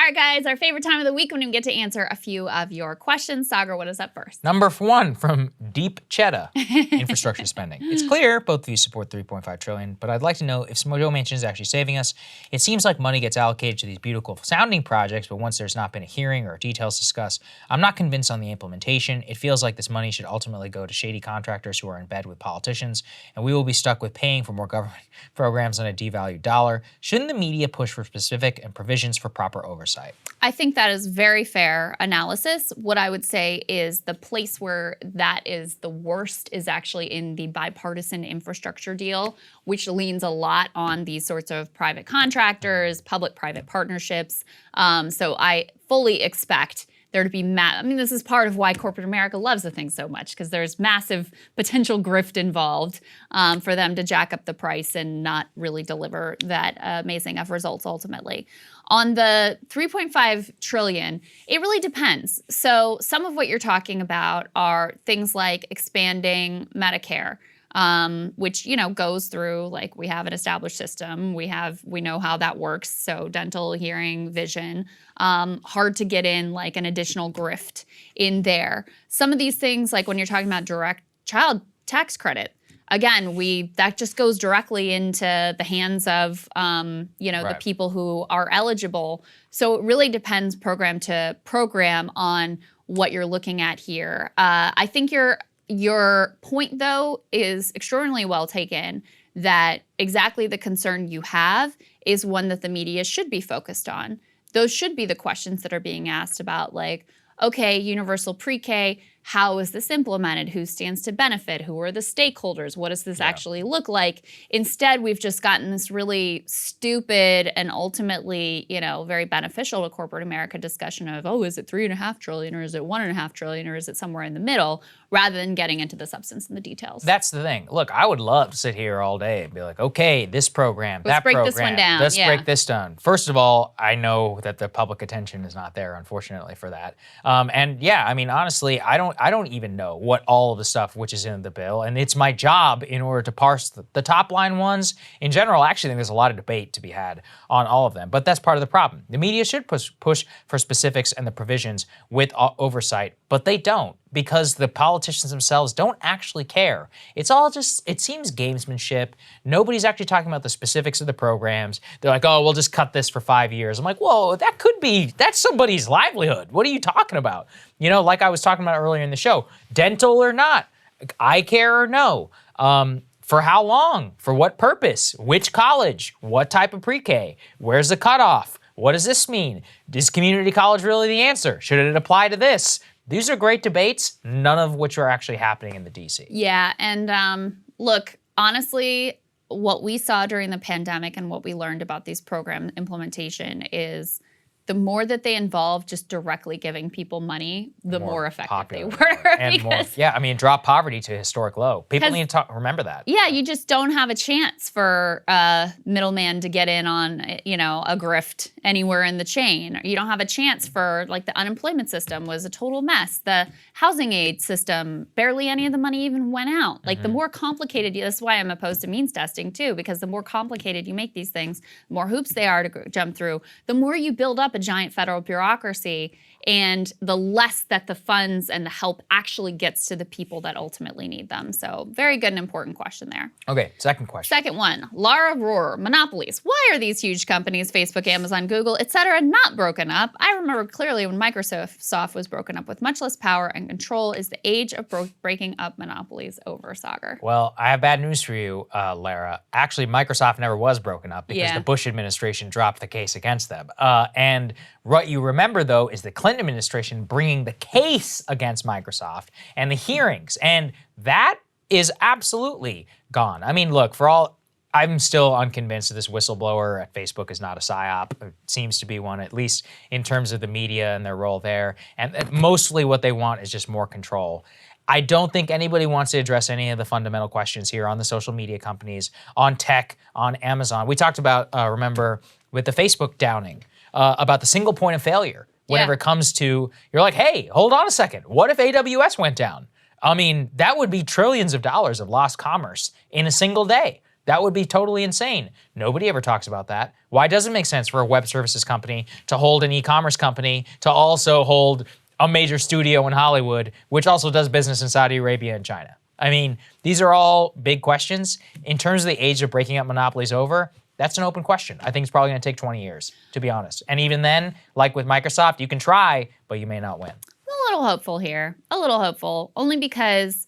All right, guys, our favorite time of the week when we get to answer a few of your questions. Saagar, what is up first? Number 1 from Deep Cheddar, infrastructure spending. It's clear both of you support $3.5 trillion, but I'd like to know if Joe Manchin is actually saving us. It seems like money gets allocated to these beautiful sounding projects, but once there's not been a hearing or details discussed, I'm not convinced on the implementation. It feels like this money should ultimately go to shady contractors who are in bed with politicians, and we will be stuck with paying for more government programs on a devalued dollar. Shouldn't the media push for specific and provisions for proper oversight? I think that is very fair analysis. What I would say is the place where that is the worst is actually in the bipartisan infrastructure deal, which leans a lot on these sorts of private contractors, public-private partnerships. So I fully expect there to be this is part of why corporate America loves the thing so much, because there's massive potential grift involved for them to jack up the price and not really deliver that amazing of results ultimately. On the $3.5 trillion, it really depends. So some of what you're talking about are things like expanding Medicare, which, goes through, like, we have an established system. We know how that works. So dental, hearing, vision, hard to get in like an additional grift in there. Some of these things, like when you're talking about direct child tax credit, again, that just goes directly into the hands of, the people who are eligible. So it really depends program to program on what you're looking at here. I think your point, though, is extraordinarily well taken, that exactly the concern you have is one that the media should be focused on. Those should be the questions that are being asked about, like, okay, universal pre-K, how is this implemented? Who stands to benefit? Who are the stakeholders? What does this actually look like? Instead, we've just gotten this really stupid and ultimately, very beneficial to corporate America discussion of, is it $3.5 trillion or is it $1.5 trillion or is it somewhere in the middle, rather than getting into the substance and the details. That's the thing. Look, I would love to sit here all day and be like, okay, this program, let's that break program. This one down. Let's break this down. First of all, I know that the public attention is not there, unfortunately, for that. Honestly, I don't even know what all of the stuff which is in the bill, and it's my job in order to parse the top line ones. In general, I actually think there's a lot of debate to be had on all of them, but that's part of the problem. The media should push for specifics and the provisions with oversight, but they don't, because the politicians themselves don't actually care. It's all just, it seems gamesmanship. Nobody's actually talking about the specifics of the programs. They're like, we'll just cut this for 5 years. I'm like, whoa, that's somebody's livelihood. What are you talking about? Like I was talking about earlier in the show, dental or not, eye care or no, for how long, for what purpose, which college, what type of pre-K, where's the cutoff, what does this mean? Is community college really the answer? Should it apply to this? These are great debates, none of which are actually happening in the DC. Yeah, and look, honestly, what we saw during the pandemic and what we learned about these program implementation is the more that they involve just directly giving people money, the more effective they were. And drop poverty to a historic low. People need to remember that. Yeah, you just don't have a chance for a middleman to get in on, a grift anywhere in the chain. You don't have a chance for, like, the unemployment system was a total mess. The housing aid system, barely any of the money even went out. Like, the more complicated, that's why I'm opposed to means testing too, because the more complicated you make these things, the more hoops they are to jump through, the more you build up a giant federal bureaucracy, and the less that the funds and the help actually gets to the people that ultimately need them. So very good and important question there. Okay, second question. Second one, Lara Rohr, Monopolies. Why are these huge companies, Facebook, Amazon, Google, etc., not broken up? I remember clearly when Microsoft was broken up with much less power and control. Is the age of breaking up monopolies over, Saagar? Well, I have bad news for you, Lara. Actually, Microsoft never was broken up because the Bush administration dropped the case against them. And what you remember, though, is the Clinton administration bringing the case against Microsoft and the hearings. And that is absolutely gone. I mean, look, I'm still unconvinced that this whistleblower at Facebook is not a psyop. It seems to be one, at least in terms of the media and their role there. And mostly what they want is just more control. I don't think anybody wants to address any of the fundamental questions here on the social media companies, on tech, on Amazon. We talked about, remember, with the Facebook downing, about the single point of failure. Whenever it comes to, you're like, hey, hold on a second. What if AWS went down? I mean, that would be trillions of dollars of lost commerce in a single day. That would be totally insane. Nobody ever talks about that. Why does it make sense for a web services company to hold an e-commerce company to also hold a major studio in Hollywood, which also does business in Saudi Arabia and China? I mean, these are all big questions. In terms of the age of breaking up monopolies over, that's an open question. I think it's probably going to take 20 years, to be honest. And even then, like with Microsoft, you can try, but you may not win. I'm a little hopeful here. A little hopeful, only because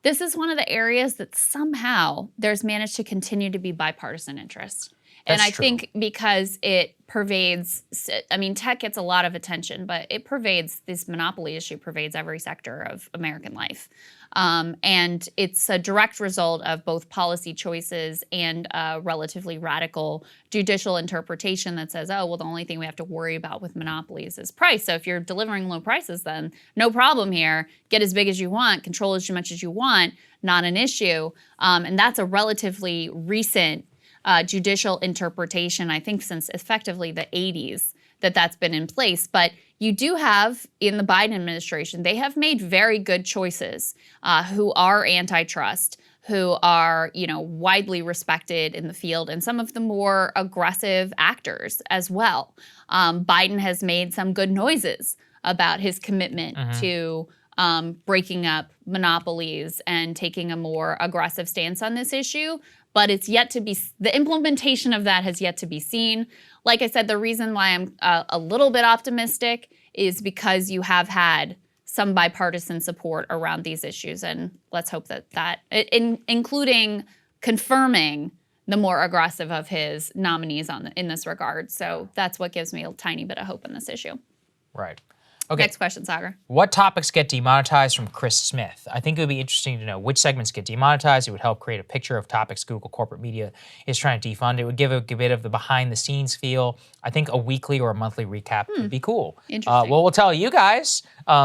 this is one of the areas that somehow there's managed to continue to be bipartisan interest. And I think because it pervades, I mean, tech gets a lot of attention, but it pervades, this monopoly issue pervades every sector of American life. And it's a direct result of both policy choices and a relatively radical judicial interpretation that says, oh, well, the only thing we have to worry about with monopolies is price. So if you're delivering low prices, then no problem here. Get as big as you want, control as much as you want, not an issue. And that's a relatively recent judicial interpretation, I think since effectively the 80s, that's been in place. But you do have, in the Biden administration, they have made very good choices who are antitrust, who are, you know, widely respected in the field, and some of the more aggressive actors as well. Biden has made some good noises about his commitment to breaking up monopolies and taking a more aggressive stance on this issue. But it's yet to be, the implementation of that has yet to be seen. Like I said, the reason why I'm a little bit optimistic is because you have had some bipartisan support around these issues. And let's hope that including confirming the more aggressive of his nominees in this regard. So that's what gives me a tiny bit of hope in this issue. Right. Okay. Next question, Saagar. What topics get demonetized from Chris Smith? I think it would be interesting to know which segments get demonetized. It would help create a picture of topics Google corporate media is trying to defund. It would give a bit of the behind the scenes feel. I think a weekly or a monthly recap would be cool. Interesting. Well, we'll tell you guys,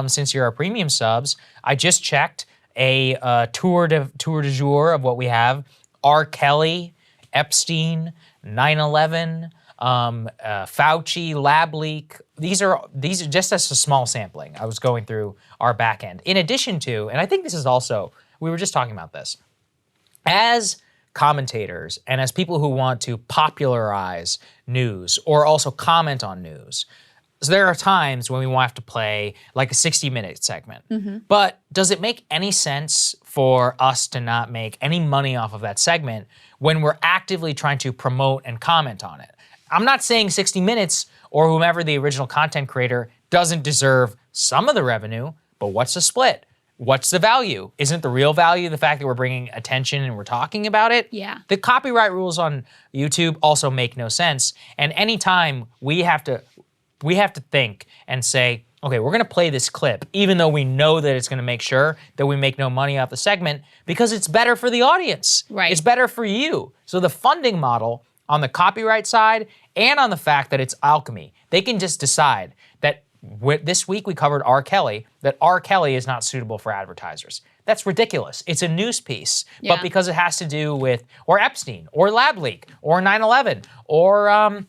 since you're our premium subs, I just checked a tour de jour of what we have. R. Kelly, Epstein, 9/11, Fauci, lab leak. These are just as a small sampling. I was going through our back end. In addition to, and I think this is also, we were just talking about this, as commentators and as people who want to popularize news or also comment on news, so there are times when we want to play like a 60-minute segment. But does it make any sense for us to not make any money off of that segment when we're actively trying to promote and comment on it? I'm not saying 60 Minutes or whomever the original content creator doesn't deserve some of the revenue, but what's the split? What's the value? Isn't the real value the fact that we're bringing attention and we're talking about it? Yeah. The copyright rules on YouTube also make no sense. And anytime we have to think and say, okay, we're gonna play this clip, even though we know that it's gonna make sure that we make no money off the segment because it's better for the audience. Right. It's better for you. So the funding model on the copyright side and on the fact that it's alchemy, they can just decide that this week we covered R. Kelly, that R. Kelly is not suitable for advertisers. That's ridiculous. It's a news piece, but because it has to do with, or Epstein, or lab leak, or 9/11, or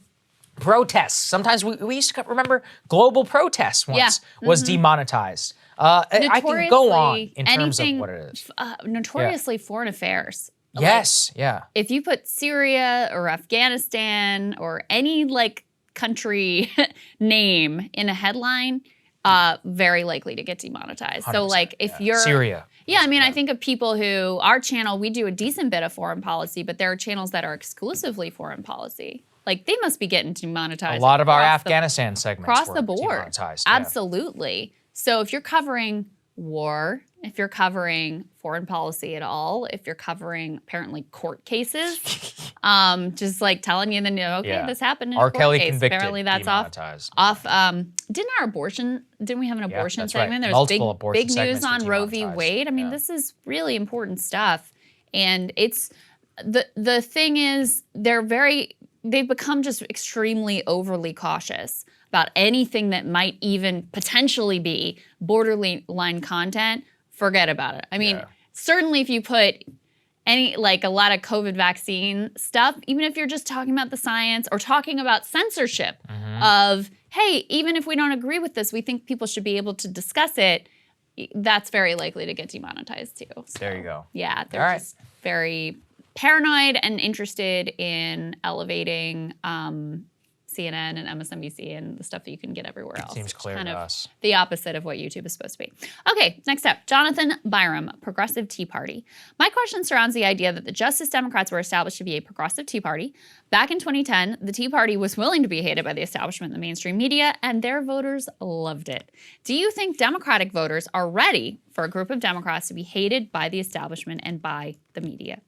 protests. Sometimes we used to remember global protests once was demonetized. I can go on in terms of what it is. Notoriously foreign affairs. Yes, If you put Syria or Afghanistan or any like country name in a headline, very likely to get demonetized. 100%, so like if you're Syria. Yeah, I mean, I think of people who, our channel, we do a decent bit of foreign policy, but there are channels that are exclusively foreign policy. Like they must be getting demonetized. A lot of our Afghanistan segments across were the board. demonetized. Absolutely. So if you're covering war, if you're covering foreign policy at all, if you're covering apparently court cases, just like telling you, okay, this happened in a R. court Kelly case. convicted, Apparently that's demonetized. Didn't we have an abortion that's segment? right. There was Multiple abortion big news segments were on Roe v. demonetized. Wade. I mean, this is really important stuff. And it's, the thing is, they've become just extremely overly cautious about anything that might even potentially be borderline content. Forget about it. I mean, certainly if you put a lot of COVID vaccine stuff, even if you're just talking about the science or talking about censorship of, hey, even if we don't agree with this, we think people should be able to discuss it, that's very likely to get demonetized too. So, there you go. Yeah, they're just very paranoid and interested in elevating CNN and MSNBC and the stuff that you can get everywhere else. Seems clear to us. The opposite of what YouTube is supposed to be. Okay, next up, Jonathan Byram, Progressive Tea Party. My question surrounds the idea that the Justice Democrats were established to be a progressive Tea Party. Back in 2010, the Tea Party was willing to be hated by the establishment and the mainstream media, and their voters loved it. Do you think Democratic voters are ready for a group of Democrats to be hated by the establishment and by the media?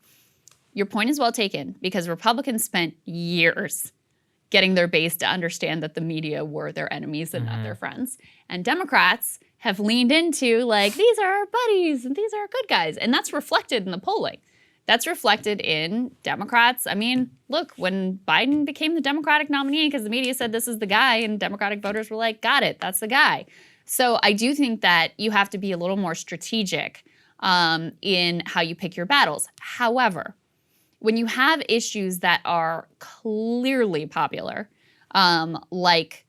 Your point is well taken, because Republicans spent years getting their base to understand that the media were their enemies and not their friends. And Democrats have leaned into, like, these are our buddies and these are our good guys. And that's reflected in the polling. That's reflected in Democrats. I mean, look, when Biden became the Democratic nominee because the media said this is the guy, and Democratic voters were like, got it, that's the guy. So I do think that you have to be a little more strategic in how you pick your battles. However, when you have issues that are clearly popular, like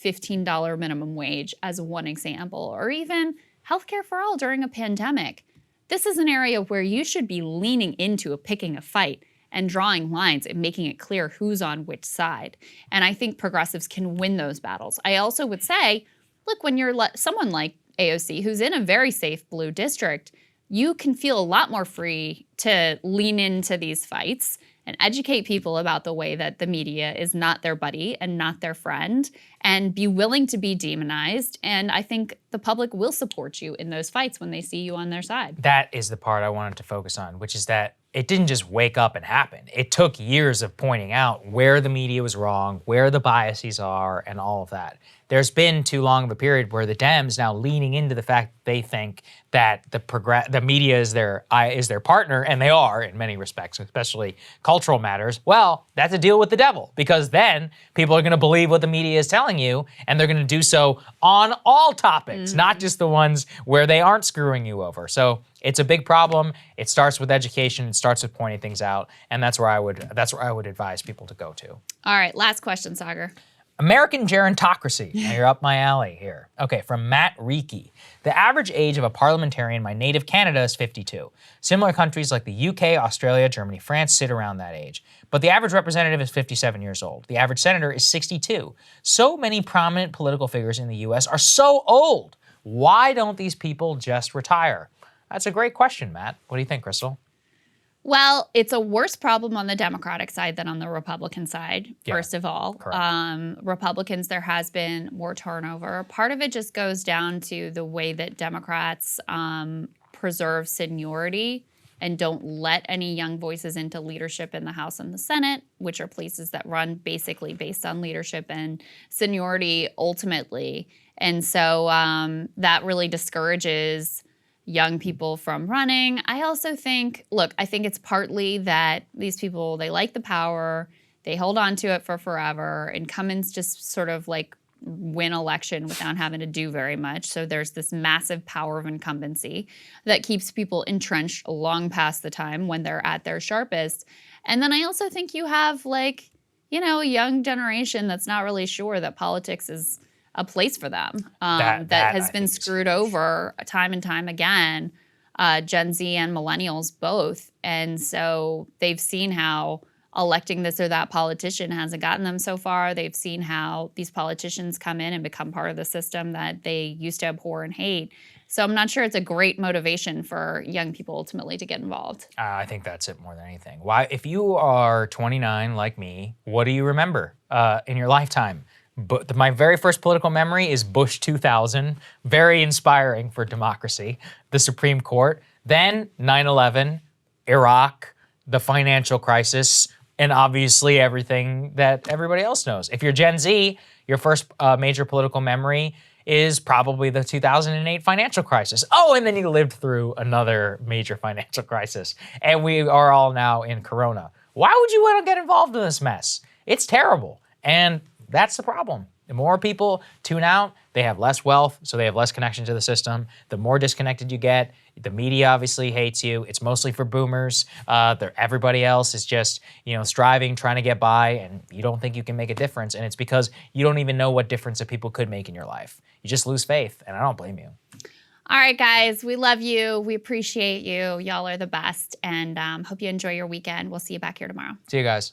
$15 minimum wage as one example, or even healthcare for all during a pandemic, this is an area where you should be leaning into picking a fight and drawing lines and making it clear who's on which side. And I think progressives can win those battles. I also would say, look, when you're someone like AOC, who's in a very safe blue district, you can feel a lot more free to lean into these fights and educate people about the way that the media is not their buddy and not their friend, and be willing to be demonized. And I think the public will support you in those fights when they see you on their side. That is the part I wanted to focus on, which is that it didn't just wake up and happen. It took years of pointing out where the media was wrong, where the biases are, and all of that. There's been too long of a period where the Dems now leaning into the fact that they think that the media is their partner, and they are in many respects, especially cultural matters. Well, that's a deal with the devil, because then people are going to believe what the media is telling you, and they're going to do so on all topics, not just the ones where they aren't screwing you over. So it's a big problem. It starts with education. It starts with pointing things out, and that's where I would advise people to go to. All right, last question, Saagar. American Gerontocracy. Now you're up my alley here. Okay, from Matt Reiki. The average age of a parliamentarian in my native Canada is 52. Similar countries like the UK, Australia, Germany, France sit around that age. But the average representative is 57 years old. The average senator is 62. So many prominent political figures in the US are so old. Why don't these people just retire? That's a great question, Matt. What do you think, Krystal? Well, it's a worse problem on the Democratic side than on the Republican side, first of all. Republicans, there has been more turnover. Part of it just goes down to the way that Democrats preserve seniority and don't let any young voices into leadership in the House and the Senate, which are places that run basically based on leadership and seniority ultimately. And so that really discourages young people from running. I also think, I think it's partly that these people, they like the power, they hold on to it for forever. Incumbents just sort of like win election without having to do very much. So there's this massive power of incumbency that keeps people entrenched long past the time when they're at their sharpest. And then I also think you have a young generation that's not really sure that politics is a place for them, that has been screwed over time and time again, Gen Z and millennials both. And so they've seen how electing this or that politician hasn't gotten them so far. They've seen how these politicians come in and become part of the system that they used to abhor and hate. So I'm not sure it's a great motivation for young people ultimately to get involved. I think that's it more than anything. Why, if you are 29 like me, what do you remember in your lifetime? But my very first political memory is Bush 2000, very inspiring for democracy, the Supreme Court, then 9/11, Iraq, the financial crisis, and obviously everything that everybody else knows. If you're Gen Z, your first major political memory is probably the 2008 financial crisis. Oh, and then you lived through another major financial crisis, and we are all now in Corona. Why would you want to get involved in this mess? It's terrible, and that's the problem. The more people tune out, they have less wealth, so they have less connection to the system. The more disconnected you get, the media obviously hates you. It's mostly for boomers. Everybody else is just, striving, trying to get by, and you don't think you can make a difference. And it's because you don't even know what difference that people could make in your life. You just lose faith, and I don't blame you. All right, guys, we love you. We appreciate you. Y'all are the best. And hope you enjoy your weekend. We'll see you back here tomorrow. See you guys.